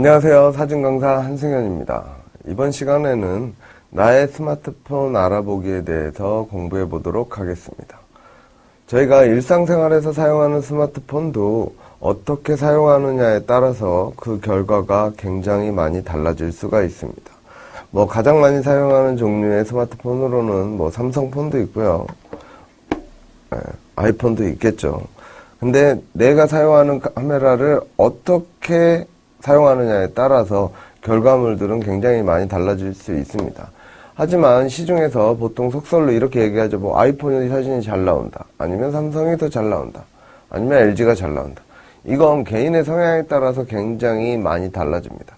안녕하세요. 사진강사 한승현입니다. 이번 시간에는 나의 스마트폰 알아보기에 대해서 공부해 보도록 하겠습니다. 저희가 일상생활에서 사용하는 스마트폰도 어떻게 사용하느냐에 따라서 그 결과가 굉장히 많이 달라질 수가 있습니다. 가장 많이 사용하는 종류의 스마트폰으로는 삼성폰도 있고요. 아이폰도 있겠죠. 근데 내가 사용하는 카메라를 어떻게 사용하느냐에 따라서 결과물들은 굉장히 많이 달라질 수 있습니다. 하지만 시중에서 보통 속설로 이렇게 얘기하죠. 아이폰이 사진이 잘 나온다. 아니면 삼성이 더 잘 나온다. 아니면 LG가 잘 나온다. 이건 개인의 성향에 따라서 굉장히 많이 달라집니다.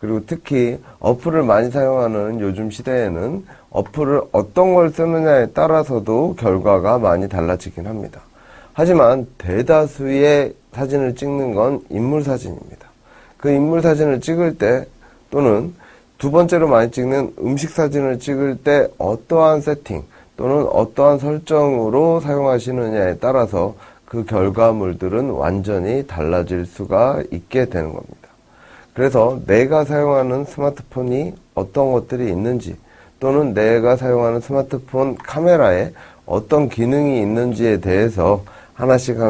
그리고 특히 어플을 많이 사용하는 요즘 시대에는 어플을 어떤 걸 쓰느냐에 따라서도 결과가 많이 달라지긴 합니다. 하지만 대다수의 사진을 찍는 건 인물 사진입니다. 그 인물 사진을 찍을 때 또는 두 번째로 많이 찍는 음식 사진을 찍을 때 어떠한 세팅 또는 어떠한 설정으로 사용하시느냐에 따라서 그 결과물들은 완전히 달라질 수가 있게 되는 겁니다. 그래서 내가 사용하는 스마트폰이 어떤 것들이 있는지 또는 내가 사용하는 스마트폰 카메라에 어떤 기능이 있는지에 대해서 하나씩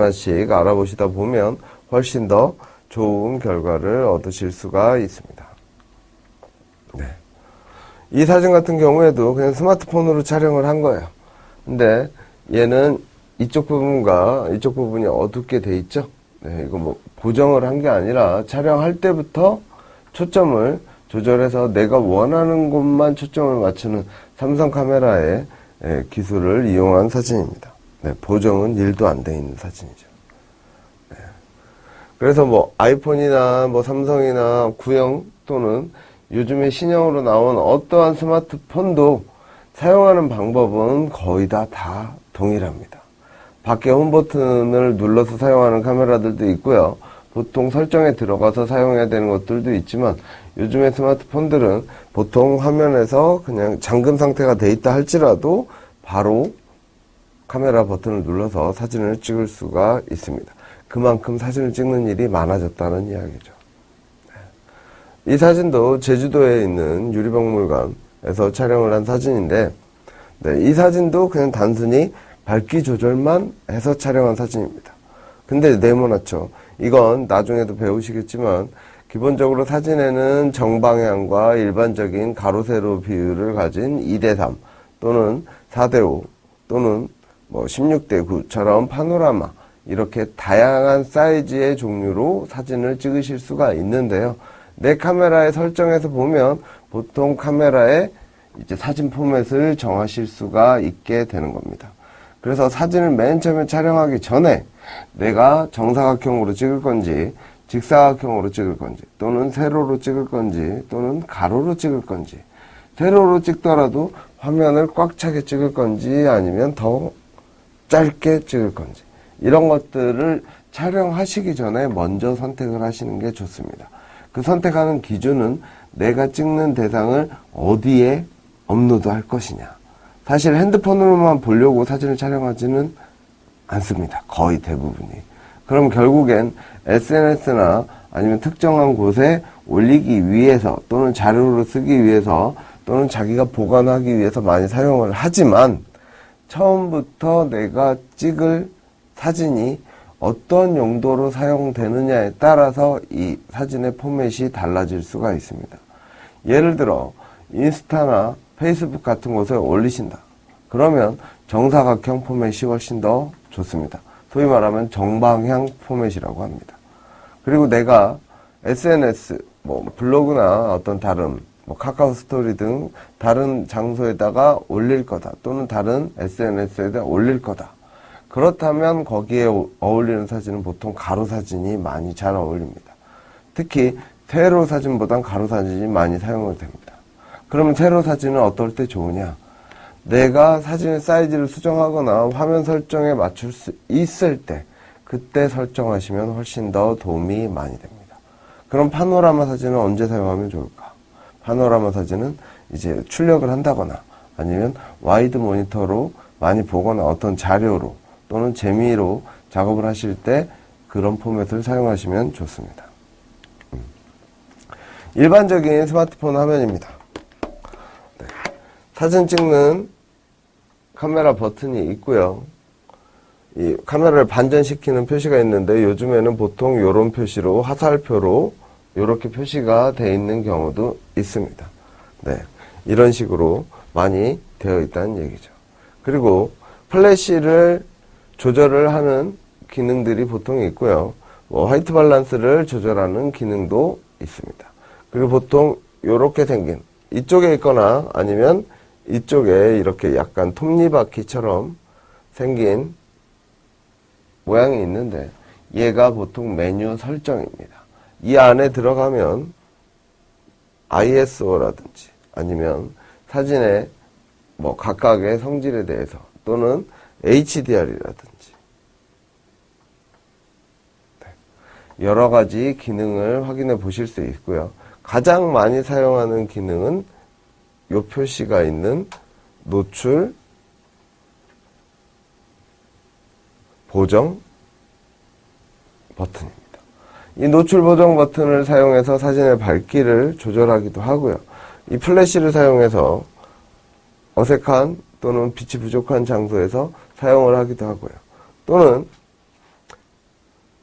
알아보시다 보면 훨씬 더 좋은 결과를 얻으실 수가 있습니다. 네. 이 사진 같은 경우에도 그냥 스마트폰으로 촬영을 한 거예요. 근데 얘는 이쪽 부분과 이쪽 부분이 어둡게 돼 있죠? 네, 이거 고정을 한 게 아니라 촬영할 때부터 초점을 조절해서 내가 원하는 곳만 초점을 맞추는 삼성 카메라의 기술을 이용한 사진입니다. 네, 보정은 1도 안 돼 있는 사진이죠. 그래서 아이폰이나 삼성이나 구형 또는 요즘에 신형으로 나온 어떠한 스마트폰도 사용하는 방법은 거의 다 동일합니다. 밖에 홈 버튼을 눌러서 사용하는 카메라들도 있고요. 보통 설정에 들어가서 사용해야 되는 것들도 있지만 요즘의 스마트폰들은 보통 화면에서 그냥 잠금 상태가 돼 있다 할지라도 바로 카메라 버튼을 눌러서 사진을 찍을 수가 있습니다. 그만큼 사진을 찍는 일이 많아졌다는 이야기죠. 이 사진도 제주도에 있는 유리박물관에서 촬영을 한 사진인데, 이 사진도 그냥 단순히 밝기 조절만 해서 촬영한 사진입니다. 근데 네모나죠. 이건 나중에도 배우시겠지만 기본적으로 사진에는 정방향과 일반적인 가로 세로 비율을 가진 2:3 또는 4:5 또는 16:9처럼 파노라마 이렇게 다양한 사이즈의 종류로 사진을 찍으실 수가 있는데요. 내 카메라에 설정해서 보면 보통 카메라에 이제 사진 포맷을 정하실 수가 있게 되는 겁니다. 그래서 사진을 맨 처음에 촬영하기 전에 내가 정사각형으로 찍을 건지 직사각형으로 찍을 건지 또는 세로로 찍을 건지 또는 가로로 찍을 건지 세로로 찍더라도 화면을 꽉 차게 찍을 건지 아니면 더 짧게 찍을 건지 이런 것들을 촬영하시기 전에 먼저 선택을 하시는 게 좋습니다. 그 선택하는 기준은 내가 찍는 대상을 어디에 업로드 할 것이냐. 사실 핸드폰으로만 보려고 사진을 촬영하지는 않습니다. 거의 대부분이. 그럼 결국엔 SNS나 아니면 특정한 곳에 올리기 위해서 또는 자료로 쓰기 위해서 또는 자기가 보관하기 위해서 많이 사용을 하지만 처음부터 내가 찍을 사진이 어떤 용도로 사용되느냐에 따라서 이 사진의 포맷이 달라질 수가 있습니다. 예를 들어 인스타나 페이스북 같은 곳에 올리신다. 그러면 정사각형 포맷이 훨씬 더 좋습니다. 소위 말하면 정방향 포맷이라고 합니다. 그리고 내가 SNS, 블로그나 어떤 다른 카카오 스토리 등 다른 장소에다가 올릴 거다. 또는 다른 SNS에다 올릴 거다. 그렇다면 거기에 어울리는 사진은 보통 가로 사진이 많이 잘 어울립니다. 특히 세로 사진보단 가로 사진이 많이 사용이 됩니다. 그러면 세로 사진은 어떨 때 좋으냐? 내가 사진의 사이즈를 수정하거나 화면 설정에 맞출 수 있을 때 그때 설정하시면 훨씬 더 도움이 많이 됩니다. 그럼 파노라마 사진은 언제 사용하면 좋을까? 파노라마 사진은 이제 출력을 한다거나 아니면 와이드 모니터로 많이 보거나 어떤 자료로 또는 재미로 작업을 하실 때 그런 포맷을 사용하시면 좋습니다. 일반적인 스마트폰 화면입니다. 네. 사진 찍는 카메라 버튼이 있고요. 이 카메라를 반전시키는 표시가 있는데 요즘에는 보통 이런 표시로 화살표로 이렇게 표시가 되어 있는 경우도 있습니다. 네, 이런 식으로 많이 되어 있다는 얘기죠. 그리고 플래시를 조절을 하는 기능들이 보통 있고요. 화이트 밸런스를 조절하는 기능도 있습니다. 그리고 보통 이렇게 생긴 이쪽에 있거나 아니면 이쪽에 이렇게 약간 톱니바퀴처럼 생긴 모양이 있는데 얘가 보통 메뉴 설정입니다. 이 안에 들어가면 ISO라든지 아니면 사진의 각각의 성질에 대해서 또는 HDR이라든지 여러 가지 기능을 확인해 보실 수 있고요. 가장 많이 사용하는 기능은 이 표시가 있는 노출 보정 버튼입니다. 이 노출 보정 버튼을 사용해서 사진의 밝기를 조절하기도 하고요. 이 플래시를 사용해서 어색한 또는 빛이 부족한 장소에서 사용을 하기도 하고요. 또는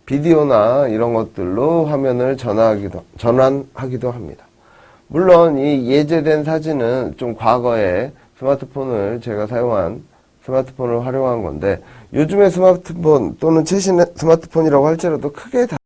비디오나 이런 것들로 화면을 전환하기도 합니다. 물론 이 예제된 사진은 좀 과거에 제가 사용한 스마트폰을 활용한 건데 요즘의 스마트폰 또는 최신의 스마트폰이라고 할지라도 크게